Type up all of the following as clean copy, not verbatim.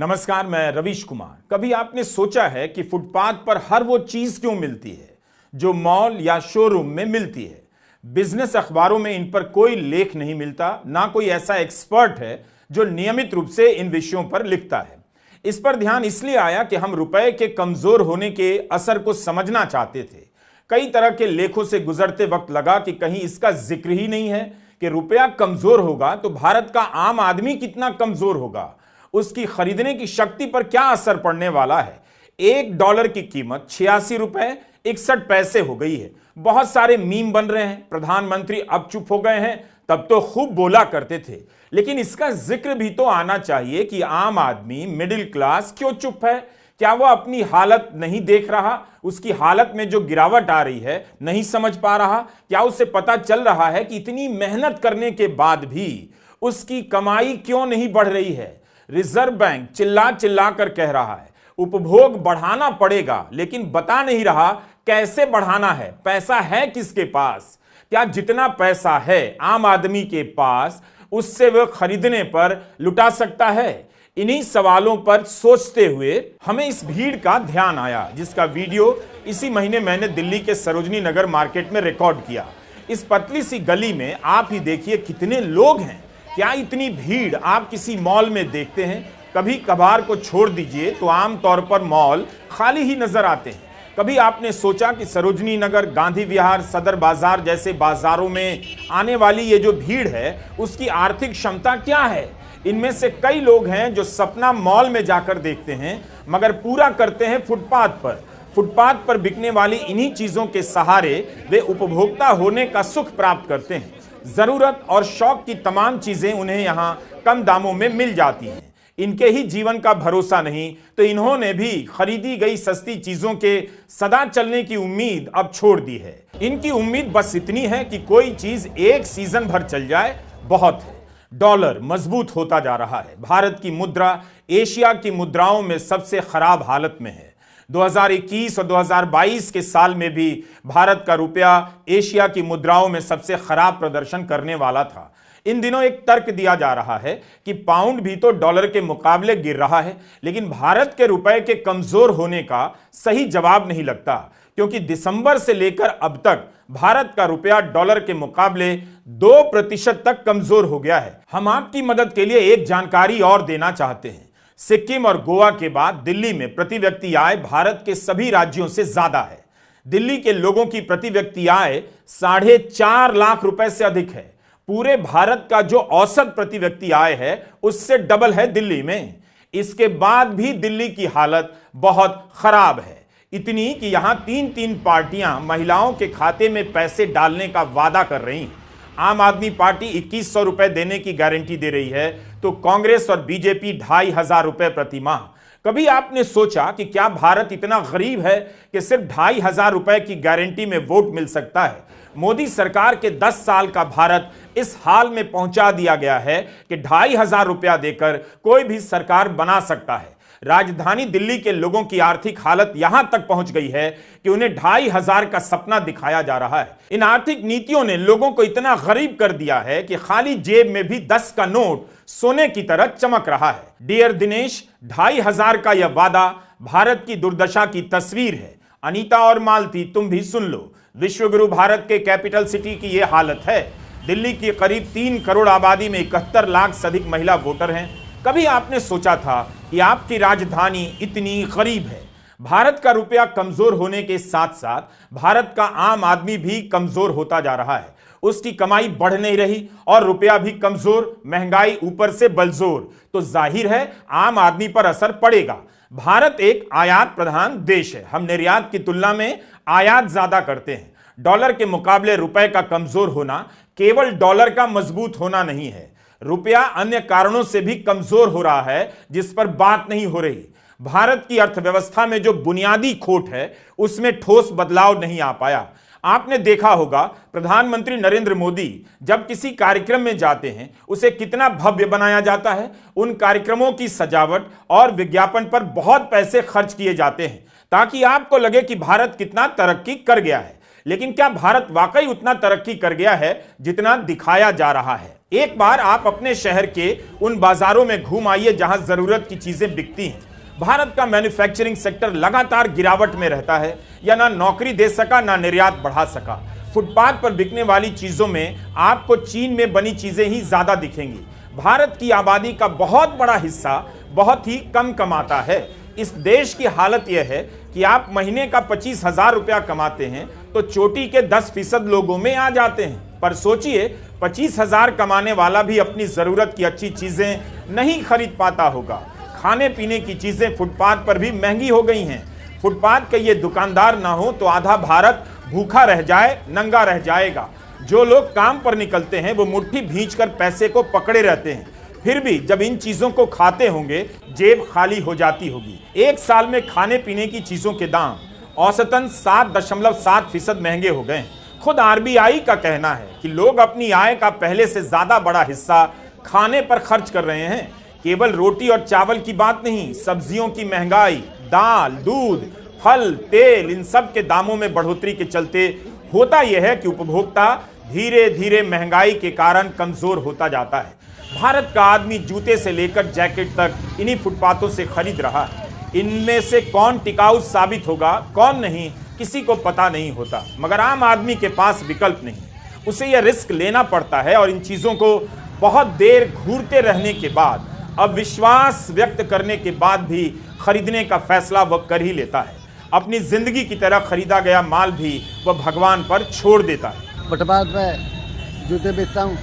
नमस्कार, मैं रवीश कुमार। कभी आपने सोचा है कि फुटपाथ पर हर वो चीज क्यों मिलती है जो मॉल या शोरूम में मिलती है? बिजनेस अखबारों में इन पर कोई लेख नहीं मिलता, ना कोई ऐसा एक्सपर्ट है जो नियमित रूप से इन विषयों पर लिखता है। इस पर ध्यान इसलिए आया कि हम रुपए के कमजोर होने के असर को समझना चाहते थे। कई तरह के लेखों से गुजरते वक्त लगा कि कहीं इसका जिक्र ही नहीं है कि रुपया कमजोर होगा तो भारत का आम आदमी कितना कमजोर होगा, उसकी खरीदने की शक्ति पर क्या असर पड़ने वाला है। $1 की कीमत 86 रुपए 61 पैसे हो गई है। बहुत सारे मीम बन रहे हैं, प्रधानमंत्री अब चुप हो गए हैं, तब तो खूब बोला करते थे। लेकिन इसका जिक्र भी तो आना चाहिए कि आम आदमी, मिडिल क्लास क्यों चुप है? क्या वह अपनी हालत नहीं देख रहा? उसकी हालत में जो गिरावट आ रही है नहीं समझ पा रहा? क्या उसे पता चल रहा है कि इतनी मेहनत करने के बाद भी उसकी कमाई क्यों नहीं बढ़ रही है? रिजर्व बैंक चिल्ला चिल्ला कर कह रहा है उपभोग बढ़ाना पड़ेगा, लेकिन बता नहीं रहा कैसे बढ़ाना है। पैसा है किसके पास? क्या जितना पैसा है आम आदमी के पास उससे वह खरीदने पर लुटा सकता है? इन्हीं सवालों पर सोचते हुए हमें इस भीड़ का ध्यान आया, जिसका वीडियो इसी महीने मैंने दिल्ली के सरोजनी नगर मार्केट में रिकॉर्ड किया। इस पतली सी गली में आप ही देखिए कितने लोग हैं। क्या इतनी भीड़ आप किसी मॉल में देखते हैं? कभी कभार को छोड़ दीजिए तो आमतौर पर मॉल खाली ही नजर आते हैं। कभी आपने सोचा कि सरोजनी नगर, गांधी विहार, सदर बाजार जैसे बाजारों में आने वाली ये जो भीड़ है उसकी आर्थिक क्षमता क्या है? इनमें से कई लोग हैं जो सपना मॉल में जाकर देखते हैं, मगर पूरा करते हैं फुटपाथ पर। फुटपाथ पर बिकने वाली इन्हीं चीजों के सहारे वे उपभोक्ता होने का सुख प्राप्त करते हैं। जरूरत और शौक की तमाम चीजें उन्हें यहाँ कम दामों में मिल जाती हैं। इनके ही जीवन का भरोसा नहीं तो इन्होंने भी खरीदी गई सस्ती चीजों के सदा चलने की उम्मीद अब छोड़ दी है। इनकी उम्मीद बस इतनी है कि कोई चीज एक सीजन भर चल जाए, बहुत है। डॉलर मजबूत होता जा रहा है। भारत की मुद्रा एशिया की मुद्राओं में सबसे खराब हालत में है। 2021 और 2022 के साल में भी भारत का रुपया एशिया की मुद्राओं में सबसे खराब प्रदर्शन करने वाला था। इन दिनों एक तर्क दिया जा रहा है कि पाउंड भी तो डॉलर के मुकाबले गिर रहा है, लेकिन भारत के रुपए के कमजोर होने का सही जवाब नहीं लगता, क्योंकि दिसंबर से लेकर अब तक भारत का रुपया डॉलर के मुकाबले 2% तक कमजोर हो गया है। हम आपकी मदद के लिए एक जानकारी और देना चाहते हैं। सिक्किम और गोवा के बाद दिल्ली में प्रति व्यक्ति आय भारत के सभी राज्यों से ज्यादा है। दिल्ली के लोगों की प्रति व्यक्ति आय 4.5 लाख रुपए से अधिक है। पूरे भारत का जो औसत प्रति व्यक्ति आय है उससे डबल है दिल्ली में। इसके बाद भी दिल्ली की हालत बहुत खराब है, इतनी कि यहां 3 पार्टियां महिलाओं के खाते में पैसे डालने का वादा कर रही हैं। आम आदमी पार्टी 2100 रुपए देने की गारंटी दे रही है, तो कांग्रेस और बीजेपी 2500 रुपए प्रति माह। कभी आपने सोचा कि क्या भारत इतना गरीब है कि सिर्फ 2500 रुपए की गारंटी में वोट मिल सकता है? मोदी सरकार के 10 साल का भारत इस हाल में पहुंचा दिया गया है कि 2500 रुपया देकर कोई भी सरकार बना सकता है। राजधानी दिल्ली के लोगों की आर्थिक हालत यहां तक पहुंच गई है कि उन्हें 2500 का सपना दिखाया जा रहा है। इन आर्थिक नीतियों ने लोगों को इतना गरीब कर दिया है कि खाली जेब में भी 10 का नोट सोने की तरह चमक रहा है। डियर दिनेश, 2500 का यह वादा भारत की दुर्दशा की तस्वीर है। अनीता और मालती, तुम भी सुन लो। विश्वगुरु भारत के कैपिटल सिटी की यह हालत है। दिल्ली की करीब 3 करोड़ आबादी में 71 लाख से अधिक महिला वोटर हैं। कभी आपने सोचा था कि आपकी राजधानी इतनी गरीब है? भारत का रुपया कमजोर होने के साथ साथ भारत का आम आदमी भी कमजोर होता जा रहा है। उसकी कमाई बढ़ नहीं रही और रुपया भी कमजोर, महंगाई ऊपर से बलजोर, तो जाहिर है आम आदमी पर असर पड़ेगा। भारत एक आयात प्रधान देश है। हम निर्यात की तुलना में आयात ज्यादा करते हैं। डॉलर के मुकाबले रुपए का कमजोर होना केवल डॉलर का मजबूत होना नहीं है, रुपया अन्य कारणों से भी कमजोर हो रहा है जिस पर बात नहीं हो रही। भारत की अर्थव्यवस्था में जो बुनियादी खोट है उसमें ठोस बदलाव नहीं आ पाया। आपने देखा होगा प्रधानमंत्री नरेंद्र मोदी जब किसी कार्यक्रम में जाते हैं उसे कितना भव्य बनाया जाता है। उन कार्यक्रमों की सजावट और विज्ञापन पर बहुत पैसे खर्च किए जाते हैं ताकि आपको लगे कि भारत कितना तरक्की कर गया है। लेकिन क्या भारत वाकई उतना तरक्की कर गया है जितना दिखाया जा रहा है? एक बार आप अपने शहर के उन बाजारों में घूम आइए जहां जरूरत की चीजें बिकती हैं। भारत का मैन्युफैक्चरिंग सेक्टर लगातार गिरावट में रहता है, या ना नौकरी दे सका ना निर्यात बढ़ा सका। फुटपाथ पर बिकने वाली चीजों में आपको चीन में बनी चीजें ही ज्यादा दिखेंगी। भारत की आबादी का बहुत बड़ा हिस्सा बहुत ही कम कमाता है। इस देश की हालत यह है कि आप महीने का 25,000 रुपया कमाते हैं तो चोटी के 10% लोगों में आ जाते हैं। पर सोचिए, 25,000 कमाने वाला भी अपनी जरूरत की अच्छी चीजें नहीं खरीद पाता होगा। खाने पीने की चीजें फुटपाथ पर भी महंगी हो गई हैं। फुटपाथ के ये दुकानदार ना हो तो आधा भारत भूखा रह जाए, नंगा रह जाएगा। जो लोग काम पर निकलते हैं वो मुट्ठी भींचकर पैसे को पकड़े रहते हैं, फिर भी जब इन चीजों को खाते होंगे जेब खाली हो जाती होगी। एक साल में खाने पीने की चीजों के दाम औसतन 7.7% महंगे हो गए। खुद आरबीआई का कहना है कि लोग अपनी आय का पहले से ज्यादा बड़ा हिस्सा खाने पर खर्च कर रहे हैं। केवल रोटी और चावल की बात नहीं, सब्जियों की महंगाई, दाल, दूध, फल, तेल, इन सब के दामों में बढ़ोतरी के चलते होता यह है कि उपभोक्ता धीरे धीरे महंगाई के कारण कमजोर होता जाता है। भारत का आदमी जूते से लेकर जैकेट तक इन्हीं फुटपाथों से खरीद रहा है। इनमें से कौन टिकाऊ साबित होगा, कौन नहीं, किसी को पता नहीं होता। मगर आम आदमी के पास विकल्प नहीं, उसे यह रिस्क लेना पड़ता है और इन चीजों को बहुत देर घूरते रहने के बाद, अब विश्वास व्यक्त करने के बाद भी खरीदने का फैसला वह कर ही लेता है। अपनी जिंदगी की तरह खरीदा गया माल भी वह भगवान पर छोड़ देता है। फुटपाथ पे जूते बेचता हूँ,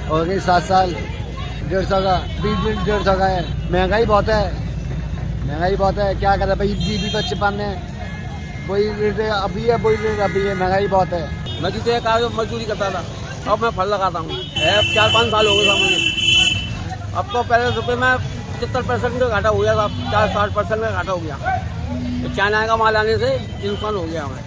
हो गई 7 साल। 150 का 150 का है। महंगाई बहुत है, क्या करे भाई। बीबी बच्चे पालने हैं, वही रेट अभी है, वही रेट अभी है। महंगाई बहुत है। मैं जूते का मजदूरी करता था, अब मैं फल लगाता हूँ। 4-5 साल हो गए मुझे। अब तो पहले रुपये में 75% का घाटा हो गया था, 60% का घाटा हो गया। तो चाइना का माल आने से नुकसान हो गया हमें।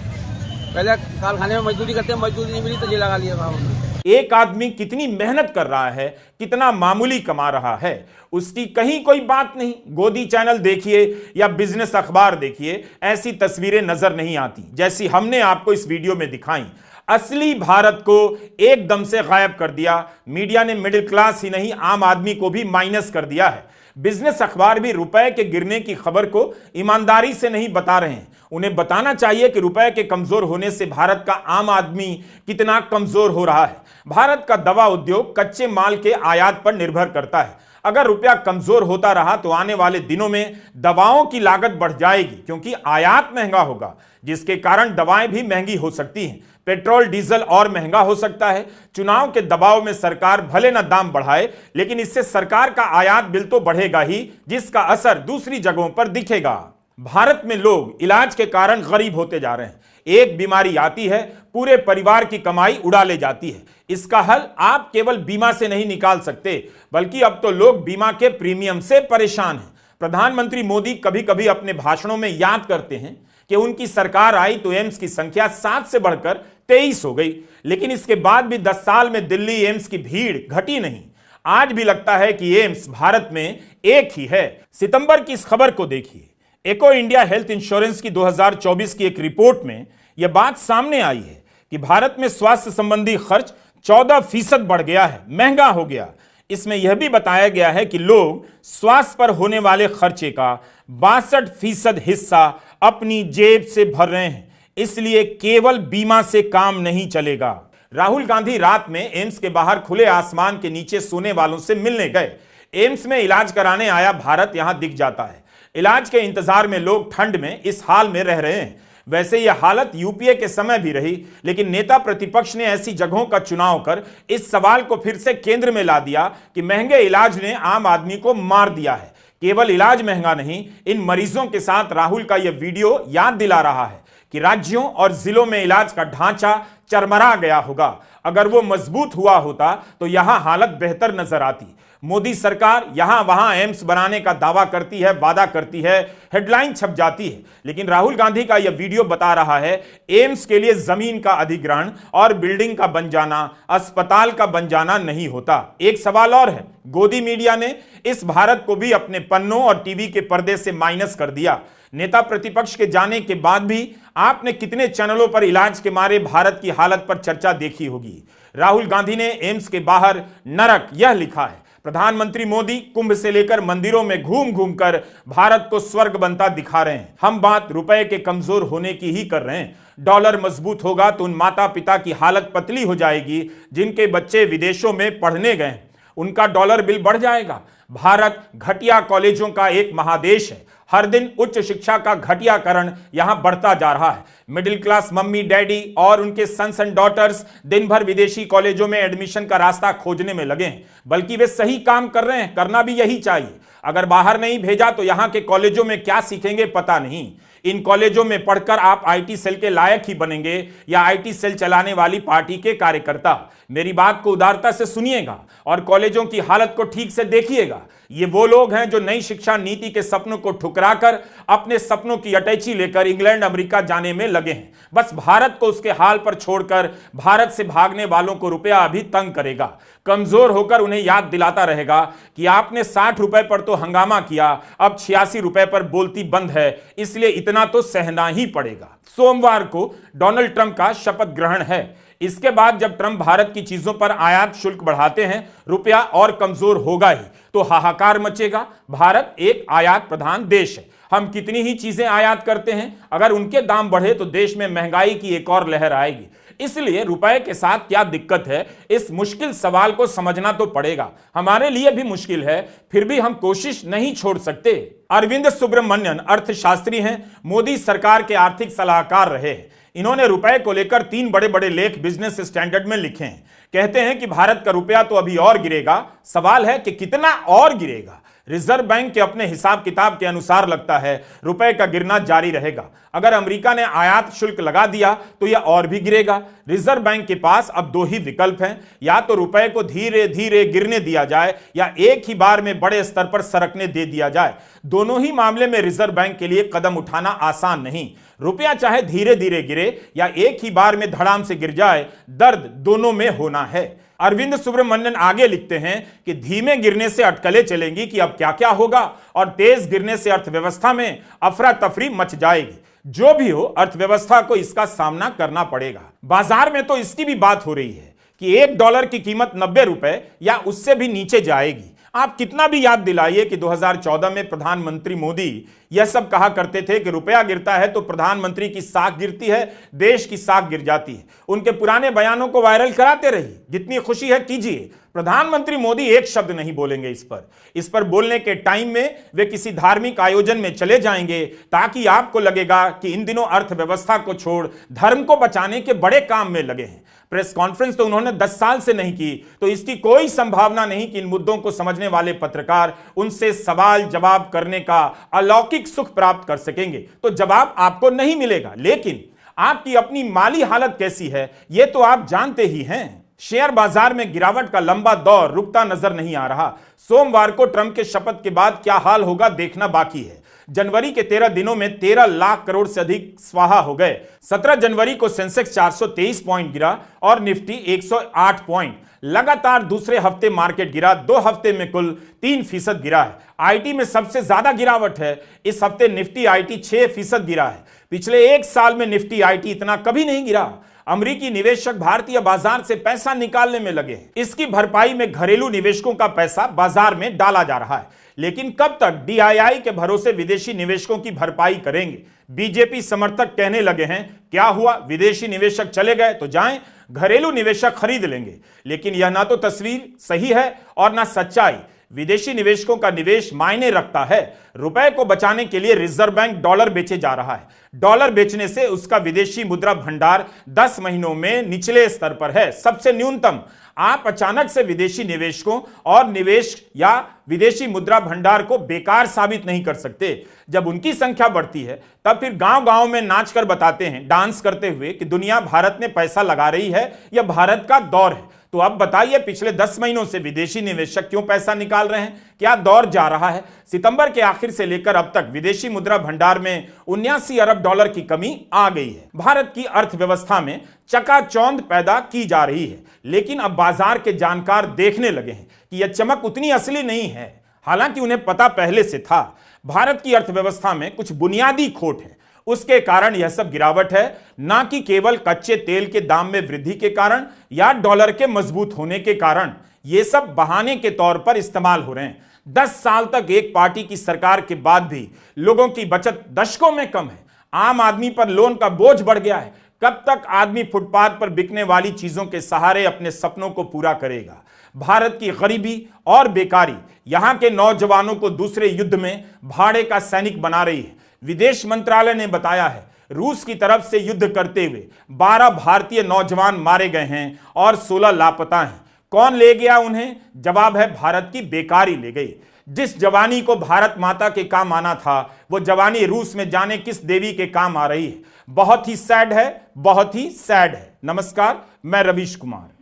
पहले कारखाने में मजदूरी करते, मजदूरी नहीं मिली तो ये लगा लिया था हमने। एक आदमी कितनी मेहनत कर रहा है, कितना मामूली कमा रहा है, उसकी कहीं कोई बात नहीं। गोदी चैनल देखिए या बिजनेस अखबार देखिए, ऐसी तस्वीरें नजर नहीं आती जैसी हमने आपको इस वीडियो में दिखाई। असली भारत को एकदम से गायब कर दिया। मीडिया ने मिडिल क्लास ही नहीं, आम आदमी को भी माइनस कर दिया है। बिजनेस अखबार भी रुपए के गिरने की खबर को ईमानदारी से नहीं बता रहे हैं। उन्हें बताना चाहिए कि रुपए के कमजोर होने से भारत का आम आदमी कितना कमजोर हो रहा है। भारत का दवा उद्योग कच्चे माल के आयात पर निर्भर करता है। अगर रुपया कमजोर होता रहा तो आने वाले दिनों में दवाओं की लागत बढ़ जाएगी, क्योंकि आयात महंगा होगा, जिसके कारण दवाएं भी महंगी हो सकती हैं। पेट्रोल डीजल और महंगा हो सकता है। चुनाव के दबाव में सरकार भले न दाम बढ़ाए, लेकिन इससे सरकार का आयात बिल तो बढ़ेगा ही, जिसका असर दूसरी जगहों पर दिखेगा। भारत में लोग इलाज के कारण गरीब होते जा रहे हैं। एक बीमारी आती है, पूरे परिवार की कमाई उड़ा ले जाती है। इसका हल आप केवल बीमा से नहीं निकाल सकते, बल्कि अब तो लोग बीमा के प्रीमियम से परेशान हैं। प्रधानमंत्री मोदी कभी कभी अपने भाषणों में याद करते हैं कि उनकी सरकार आई तो एम्स की संख्या 7 से बढ़कर 23 हो गई, लेकिन इसके बाद भी 10 साल में दिल्ली एम्स की भीड़ घटी नहीं। आज भी लगता है कि एम्स भारत में एक ही है। सितंबर की इस खबर को देखिए। एको इंडिया हेल्थ इंश्योरेंस की 2024 की एक रिपोर्ट में यह बात सामने आई है कि भारत में स्वास्थ्य संबंधी खर्च 14% बढ़ गया है, महंगा हो गया। इसमें यह भी बताया गया है कि लोग स्वास्थ्य पर होने वाले खर्चे का 62% हिस्सा अपनी जेब से भर रहे हैं। इसलिए केवल बीमा से काम नहीं चलेगा। राहुल गांधी रात में एम्स के बाहर खुले आसमान के नीचे सोने वालों से मिलने गए। एम्स में इलाज कराने आया भारत यहां दिख जाता है। इलाज के इंतजार में लोग ठंड में इस हाल में रह रहे हैं। वैसे यह हालत यूपीए के समय भी रही, लेकिन नेता प्रतिपक्ष ने ऐसी जगहों का चुनाव कर इस सवाल को फिर से केंद्र में ला दिया कि महंगे इलाज ने आम आदमी को मार दिया है। केवल इलाज महंगा नहीं, इन मरीजों के साथ राहुल का यह वीडियो याद दिला रहा है कि राज्यों और जिलों में इलाज का ढांचा चरमरा गया होगा। अगर वो मजबूत हुआ होता तो यहां हालत बेहतर नजर आती। मोदी सरकार यहां वहां एम्स बनाने का दावा करती है, वादा करती है, हेडलाइन छप जाती है, लेकिन राहुल गांधी का यह वीडियो बता रहा है एम्स के लिए जमीन का अधिग्रहण और बिल्डिंग का बन जाना, अस्पताल का बन जाना नहीं होता। एक सवाल और है, गोदी मीडिया ने इस भारत को भी अपने पन्नों और टीवी के पर्दे से माइनस कर दिया। नेता प्रतिपक्ष के जाने के बाद भी आपने कितने चैनलों पर इलाज के मारे भारत की हालत पर चर्चा देखी होगी। राहुल गांधी ने एम्स के बाहर नरक यह लिखा है। प्रधानमंत्री मोदी कुंभ से लेकर मंदिरों में घूम घूम कर भारत को स्वर्ग बनता दिखा रहे हैं। हम बात रुपए के कमजोर होने की ही कर रहे हैं। डॉलर मजबूत होगा तो उन माता पिता की हालत पतली हो जाएगी जिनके बच्चे विदेशों में पढ़ने गए, उनका डॉलर बिल बढ़ जाएगा। भारत घटिया कॉलेजों का एक महादेश है। हर दिन उच्च शिक्षा का घटियाकरण यहां बढ़ता जा रहा है। मिडिल क्लास मम्मी डैडी और उनके सन्स एंड डॉटर्स दिन भर विदेशी कॉलेजों में एडमिशन का रास्ता खोजने में लगे हैं, बल्कि वे सही काम कर रहे हैं, करना भी यही चाहिए। अगर बाहर नहीं भेजा तो यहां के कॉलेजों में क्या सीखेंगे पता नहीं। इन कॉलेजों में पढ़कर आप आईटी सेल के लायक ही बनेंगे या आईटी सेल चलाने वाली पार्टी के कार्यकर्ता। मेरी बात को उदारता से सुनिएगा और कॉलेजों की हालत को ठीक से देखिएगा। ये वो लोग हैं जो नई शिक्षा नीति के सपनों को ठुकराकर अपने सपनों की अटैची लेकर इंग्लैंड अमेरिका जाने में लगे हैं। बस भारत को उसके हाल पर छोड़कर भारत से भागने वालों को रुपया अभी तंग करेगा, कमजोर होकर उन्हें याद दिलाता रहेगा कि आपने 60 रुपए पर तो हंगामा किया, अब 86 रुपए पर बोलती बंद है, इसलिए इतना तो सहना ही पड़ेगा। सोमवार को डोनाल्ड ट्रंप का शपथ ग्रहण है। इसके बाद जब ट्रंप भारत की चीजों पर आयात शुल्क बढ़ाते हैं, रुपया और कमजोर होगा ही, तो हाहाकार मचेगा। भारत एक आयात प्रधान देश है। हम कितनी ही चीजें आयात करते हैं, अगर उनके दाम बढ़े तो देश में महंगाई की एक और लहर आएगी। इसलिए रुपए के साथ क्या दिक्कत है, इस मुश्किल सवाल को समझना तो पड़ेगा। हमारे लिए भी मुश्किल है, फिर भी हम कोशिश नहीं छोड़ सकते। अरविंद सुब्रमण्यन अर्थशास्त्री हैं, मोदी सरकार के आर्थिक सलाहकार रहे हैं। इन्होंने रुपए को लेकर 3 बड़े बड़े लेख बिजनेस स्टैंडर्ड में लिखे हैं। कहते हैं कि भारत का रुपया तो अभी और गिरेगा, सवाल है कि कितना और गिरेगा। रिजर्व बैंक के अपने हिसाब किताब के अनुसार लगता है रुपए का गिरना जारी रहेगा। अगर अमेरिका ने आयात शुल्क लगा दिया तो यह और भी गिरेगा। रिजर्व बैंक के पास अब 2 ही विकल्प हैं, या तो रुपए को धीरे धीरे गिरने दिया जाए या एक ही बार में बड़े स्तर पर सरकने दे दिया जाए। दोनों ही मामले में रिजर्व बैंक के लिए कदम उठाना आसान नहीं। रुपया चाहे धीरे धीरे गिरे या एक ही बार में धड़ाम से गिर जाए, दर्द दोनों में होना है। अरविंद सुब्रमण्यन आगे लिखते हैं कि धीमे गिरने से अटकलें चलेंगी कि अब क्या क्या होगा, और तेज गिरने से अर्थव्यवस्था में अफरा तफरी मच जाएगी। जो भी हो, अर्थव्यवस्था को इसका सामना करना पड़ेगा। बाजार में तो इसकी भी बात हो रही है कि $1 की कीमत 90 रुपए या उससे भी नीचे जाएगी। आप कितना भी याद दिलाइए कि 2014 में प्रधानमंत्री मोदी यह सब कहा करते थे कि रुपया गिरता है तो प्रधानमंत्री की साख गिरती है, देश की साख गिर जाती है। उनके पुराने बयानों को वायरल कराते रहिए, जितनी खुशी है कीजिए। प्रधानमंत्री मोदी एक शब्द नहीं बोलेंगे इस पर बोलने के टाइम में वे किसी धार्मिक आयोजन में चले जाएंगे, ताकि आपको लगेगा कि इन दिनों अर्थव्यवस्था को छोड़ धर्म को बचाने के बड़े काम में लगे हैं। प्रेस कॉन्फ्रेंस तो उन्होंने 10 साल से नहीं की, तो इसकी कोई संभावना नहीं कि इन मुद्दों को समझने वाले पत्रकार उनसे सवाल जवाब करने का अलौकिक सुख प्राप्त कर सकेंगे। तो जवाब आपको नहीं मिलेगा, लेकिन आपकी अपनी माली हालत कैसी है यह तो आप जानते ही हैं। शेयर बाजार में गिरावट का लंबा दौर रुकता नजर नहीं आ रहा। सोमवार को ट्रंप के शपथ के बाद क्या हाल होगा देखना बाकी है। जनवरी के 13 दिनों में 13 लाख करोड़ से अधिक स्वाहा हो गए। 17 जनवरी को सेंसेक्स 423 पॉइंट गिरा और निफ्टी 108 पॉइंट। लगातार दूसरे हफ्ते मार्केट गिरा, 2 हफ्ते में कुल 3% गिरा है। आईटी में सबसे ज्यादा गिरावट है। इस हफ्ते निफ्टी आईटी 6% गिरा है। पिछले 1 साल में निफ्टी आईटी इतना कभी नहीं गिरा। अमेरिकी निवेशक भारतीय बाजार से पैसा निकालने में लगे हैं। इसकी भरपाई में घरेलू निवेशकों का पैसा बाजार में डाला जा रहा है, लेकिन कब तक डीआईआई के भरोसे विदेशी निवेशकों की भरपाई करेंगे। बीजेपी समर्थक कहने लगे हैं, क्या हुआ, विदेशी निवेशक चले गए तो जाएं, घरेलू निवेशक खरीद लेंगे। लेकिन यह ना तो तस्वीर सही है और ना सच्चाई। विदेशी निवेशकों का निवेश मायने रखता है। रुपए को बचाने के लिए रिजर्व बैंक डॉलर बेचे जा रहा है। डॉलर बेचने से उसका विदेशी मुद्रा भंडार 10 महीनों में निचले स्तर पर है, सबसे न्यूनतम। आप अचानक से विदेशी निवेशकों और निवेश या विदेशी मुद्रा भंडार को बेकार साबित नहीं कर सकते। जब उनकी संख्या बढ़ती है तब फिर गांव-गांव में नाच कर बताते हैं, डांस करते हुए, कि दुनिया भारत में पैसा लगा रही है, यह भारत का दौर है। तो अब बताइए, पिछले 10 महीनों से विदेशी निवेशक क्यों पैसा निकाल रहे हैं? क्या दौर जा रहा है? सितंबर के आखिर से लेकर अब तक विदेशी मुद्रा भंडार में 79 अरब डॉलर की कमी आ गई है। भारत की अर्थव्यवस्था में चकाचौंध पैदा की जा रही है, लेकिन अब बाजार के जानकार देखने लगे हैं कि यह चमक उतनी असली नहीं है। हालांकि उन्हें पता पहले से था। भारत की अर्थव्यवस्था में कुछ बुनियादी खोट है। उसके कारण यह सब गिरावट है, ना कि केवल कच्चे तेल के दाम में वृद्धि के कारण या डॉलर के मजबूत होने के कारण। ये सब बहाने के तौर पर इस्तेमाल हो रहे हैं। 10 साल तक एक पार्टी की सरकार के बाद भी लोगों की बचत दशकों में कम है। आम आदमी पर लोन का बोझ बढ़ गया है। कब तक आदमी फुटपाथ पर बिकने वाली चीजों के सहारे अपने सपनों को पूरा करेगा? भारत की गरीबी और बेकारी यहां के नौजवानों को दूसरे युद्ध में भाड़े का सैनिक बना रही है। विदेश मंत्रालय ने बताया है, रूस की तरफ से युद्ध करते हुए 12 भारतीय नौजवान मारे गए हैं और 16 लापता हैं। कौन ले गया उन्हें? जवाब है, भारत की बेकारी ले गई। जिस जवानी को भारत माता के काम आना था, वो जवानी रूस में जाने किस देवी के काम आ रही है। बहुत ही सैड है, बहुत ही सैड है। नमस्कार, मैं रवीश कुमार।